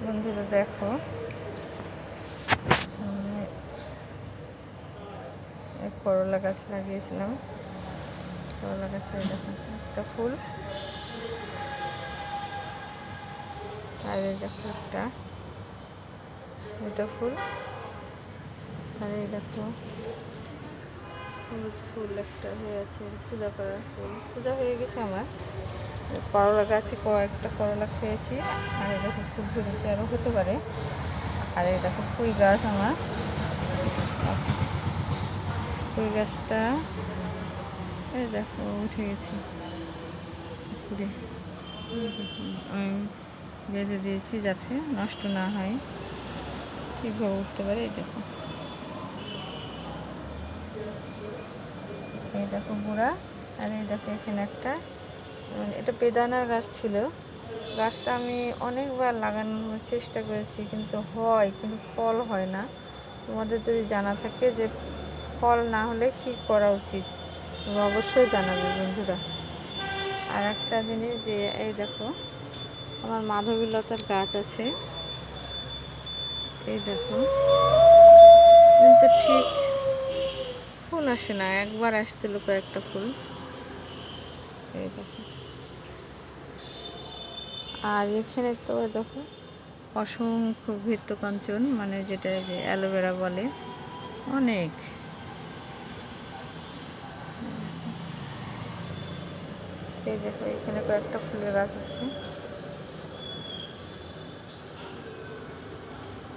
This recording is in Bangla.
বন্ধুরা দেখো, করলা গাছ লাগিয়েছিলাম। করলা গাছে দেখো একটা ফুল, আর এই দেখো এটা ফুল, আর এই দেখো হলুদ ফুল একটা হয়ে আছে, পূজা করার ফুল। পূজা হয়ে গেছে আমার। করলা গাছে কয়েকটা করলা খেয়েছি, আর এই দেখো ফুল ধরেছে, আরও হতে পারে। আর এই দেখো পুঁই গাছ আমার, পুঁই গাছটা এই দেখো উঠে গেছে পুকুরে। আমি বেঁধে দিয়েছি যাতে নষ্ট না হয়, ঠিকভাবে উঠতে পারে। এই দেখো গোড়া, আর এই দেখো এখানে একটা, এটা বেদানার গাছ ছিল। গাছটা আমি অনেকবার লাগানোর চেষ্টা করেছি, কিন্তু ফল হয় না। তোমাদের যদি জানা থাকে যে ফল না হলে কী করা উচিত, তোমরা অবশ্যই জানাবে বন্ধুরা। আর একটা জিনিস যে এই দেখো আমার মাধবীলতার গাছ আছে, এই দেখো, কিন্তু ঠিক ফুল আসে না। একবার আসছিল কয়েকটা ফুল, এই দেখো। আর এখানে তো দেখো অসংখ্য ঘৃতকাঞ্চন, মানে যেটা যে অ্যালোভেরা বলে, অনেক। এই দেখো এখানে কয়েকটা ফুলের গাছ আছে।